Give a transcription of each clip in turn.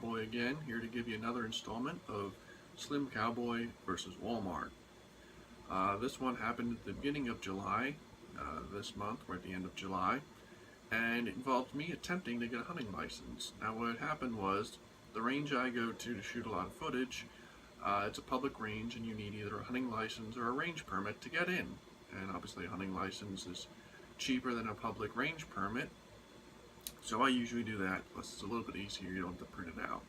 Cowboy again, here to give you another installment of Slim Cowboy versus Walmart. This one happened at the beginning of July, this month. We're at the end of July, and it involved me attempting to get a hunting license. Now what happened was, the range I go to shoot a lot of footage, it's a public range and you need either a hunting license or a range permit to get in. And obviously a hunting license is cheaper than a public range permit, so I usually do that, plus it's a little bit easier, you don't have to print it out.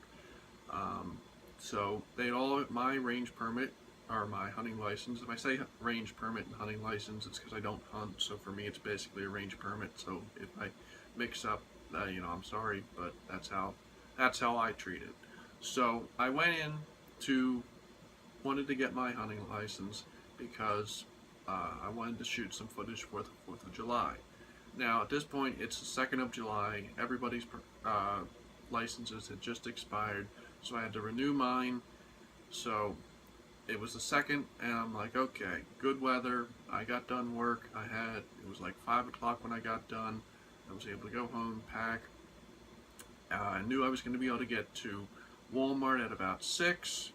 So they all, my range permit, or my hunting license, if I say range permit and hunting license, it's because I don't hunt, so for me it's basically a range permit, so if I mix up, I'm sorry, but that's how I treat it. So I went in wanted to get my hunting license because I wanted to shoot some footage for the 4th of July. Now, at this point, it's the 2nd of July. Everybody's licenses had just expired, so I had to renew mine. So it was the 2nd, and I'm like, okay, good weather. I got done work. It was like 5 o'clock when I got done. I was able to go home, pack. I knew I was going to be able to get to Walmart at about 6,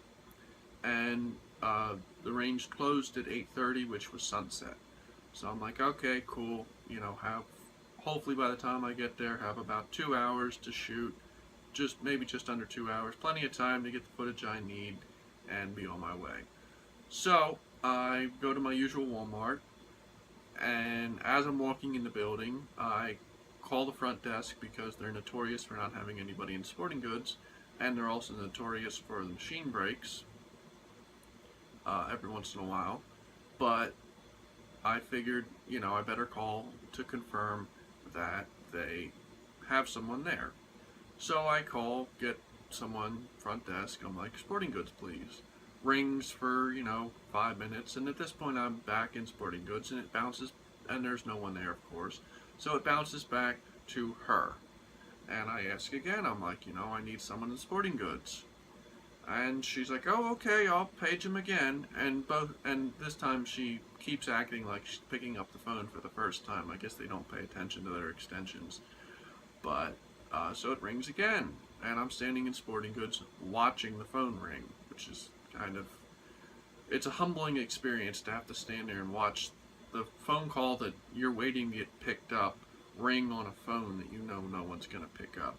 and the range closed at 8:30, which was sunset. So I'm like, okay, cool, hopefully by the time I get there, have about 2 hours to shoot, maybe just under 2 hours, plenty of time to get the footage I need and be on my way. So I go to my usual Walmart, and as I'm walking in the building, I call the front desk because they're notorious for not having anybody in sporting goods, and they're also notorious for the machine breaks every once in a while. But I figured, I better call to confirm that they have someone there. So I call, get someone, front desk, I'm like, sporting goods please. Rings for, 5 minutes, and at this point I'm back in sporting goods, and it bounces, and there's no one there, of course. So it bounces back to her. And I ask again, I'm like, I need someone in sporting goods. And she's like, oh, okay, I'll page him again. And this time she keeps acting like she's picking up the phone for the first time. I guess they don't pay attention to their extensions. But, so it rings again. And I'm standing in sporting goods watching the phone ring, which is it's a humbling experience to have to stand there and watch the phone call that you're waiting to get picked up ring on a phone that no one's going to pick up.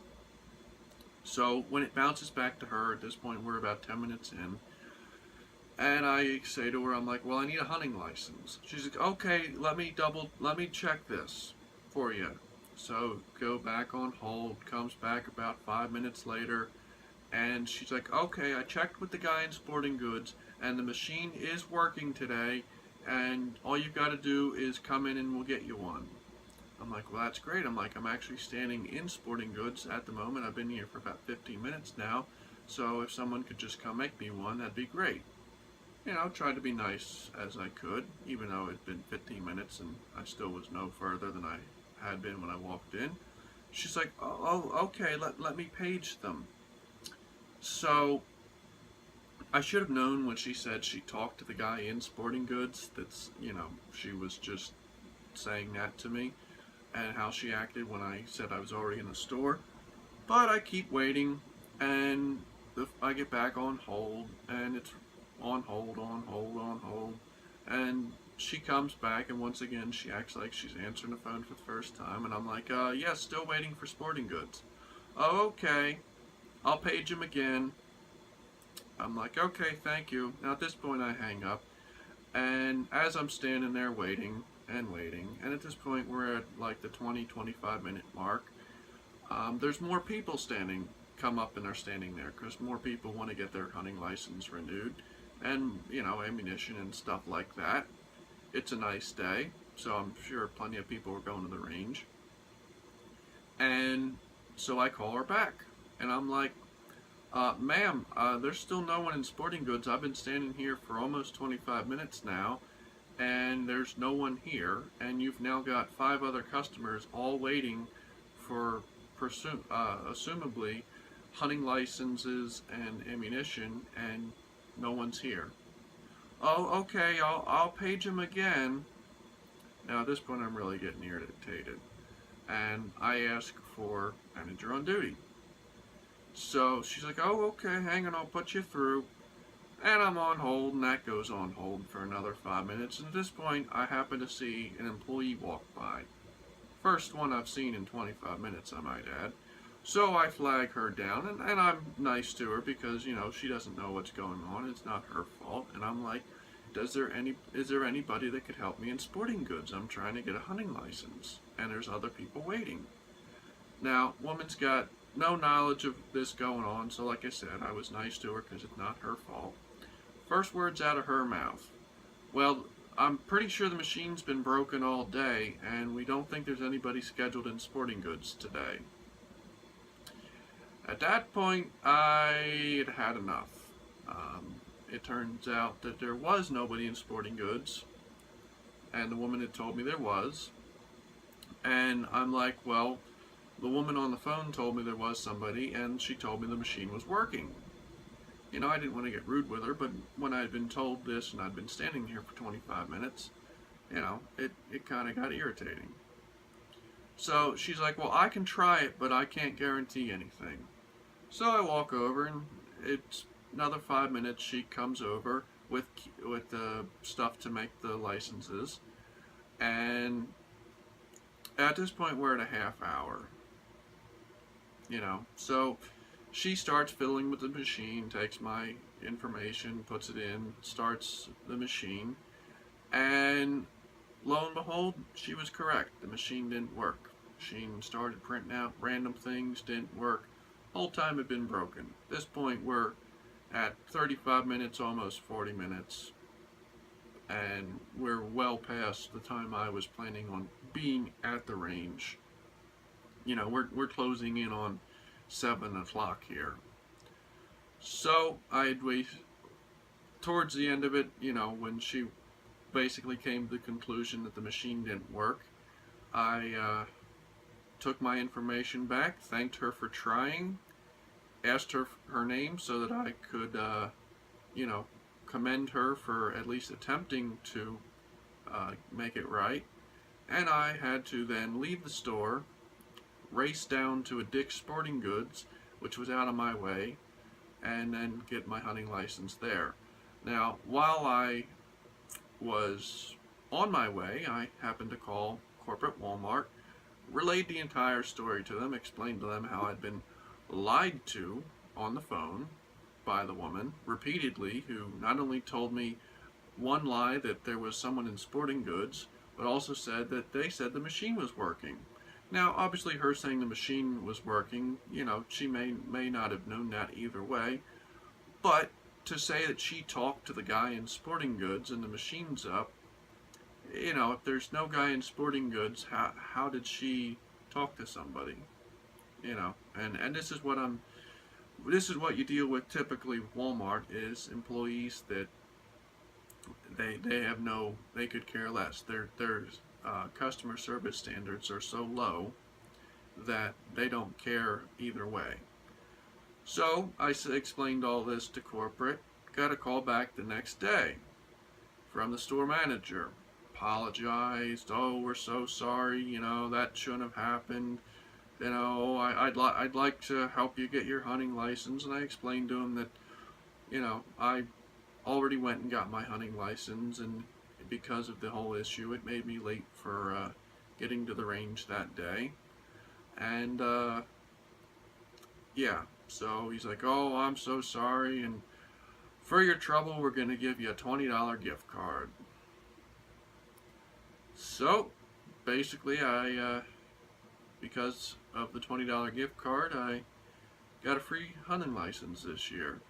So when it bounces back to her, at this point we're about 10 minutes in, and I say to her, I'm like, well, I need a hunting license. She's like, okay, let me check this for you. So go back on hold, comes back about 5 minutes later, and she's like, okay, I checked with the guy in sporting goods, and the machine is working today, and all you've got to do is come in and we'll get you one. I'm like, well, that's great. I'm like, I'm actually standing in sporting goods at the moment. I've been here for about 15 minutes now, so if someone could just come make me one, that'd be great. Tried to be nice as I could, even though it'd been 15 minutes and I still was no further than I had been when I walked in. She's like, oh okay, let me page them. So I should have known when she said she talked to the guy in sporting goods she was just saying that to me, and how she acted when I said I was already in the store. But I keep waiting, and I get back on hold, and it's on hold, and she comes back, and once again she acts like she's answering the phone for the first time, and I'm like, yeah, still waiting for sporting goods. Oh, okay, I'll page him again. I'm like, okay, thank you. Now at this point I hang up, and as I'm standing there waiting, and at this point we're at like the 20-25 minute mark. There's more people come up and are standing there because more people want to get their hunting license renewed, and ammunition and stuff like that. It's a nice day, so I'm sure plenty of people are going to the range. And so I call her back, and I'm like, ma'am, there's still no one in sporting goods. I've been standing here for almost 25 minutes now, and there's no one here, and you've now got 5 other customers all waiting for assumably hunting licenses and ammunition, and no one's here. Oh, okay, I'll page him again. Now at this point I'm really getting irritated, and I ask for manager on duty. So she's like, oh, okay, hang on, I'll put you through. And I'm on hold, and that goes on hold for another 5 minutes. And at this point, I happen to see an employee walk by. First one I've seen in 25 minutes, I might add. So I flag her down, and I'm nice to her because, she doesn't know what's going on. It's not her fault. And I'm like, is there anybody that could help me in sporting goods? I'm trying to get a hunting license, and there's other people waiting. Now, woman's got no knowledge of this going on, so like I said, I was nice to her because it's not her fault. First words out of her mouth. Well, I'm pretty sure the machine's been broken all day, and we don't think there's anybody scheduled in sporting goods today. At that point, I had had enough. It turns out that there was nobody in sporting goods, and the woman had told me there was. And I'm like, well, the woman on the phone told me there was somebody, and she told me the machine was working. I didn't want to get rude with her, but when I had been told this and I'd been standing here for 25 minutes, it kind of got irritating. So she's like, well, I can try it, but I can't guarantee anything. So I walk over, and it's another 5 minutes. She comes over with the stuff to make the licenses, and at this point we're at a half hour. So she starts fiddling with the machine, takes my information, puts it in, starts the machine, and lo and behold, she was correct. The machine didn't work. The machine started printing out random things, didn't work. Whole time had been broken. At this point, we're at 35 minutes, almost 40 minutes, and we're well past the time I was planning on being at the range. We're closing in on 7 o'clock here. So I'd wait towards the end of it, when she basically came to the conclusion that the machine didn't work, I took my information back, thanked her for trying, asked her name so that I could, commend her for at least attempting to make it right. And I had to then leave the store, race down to a Dick's Sporting Goods, which was out of my way, and then get my hunting license there. Now, while I was on my way, I happened to call corporate Walmart, relayed the entire story to them, explained to them how I'd been lied to on the phone by the woman repeatedly, who not only told me one lie that there was someone in sporting goods, but also said that they said the machine was working. Now, obviously, her saying the machine was working, she may not have known that either way, but to say that she talked to the guy in sporting goods and the machine's up, if there's no guy in sporting goods, how did she talk to somebody? And this is what you deal with typically with Walmart, is employees that they could care less. Their customer service standards are so low that they don't care either way. So I explained all this to corporate, got a call back the next day from the store manager. Apologized, oh, we're so sorry, that shouldn't have happened. I'd like to help you get your hunting license. And I explained to him that, I already went and got my hunting license, and because of the whole issue, it made me late for getting to the range that day. And yeah, so he's like, oh, I'm so sorry, and for your trouble, we're going to give you a $20 gift card. So basically, because of the $20 gift card, I got a free hunting license this year.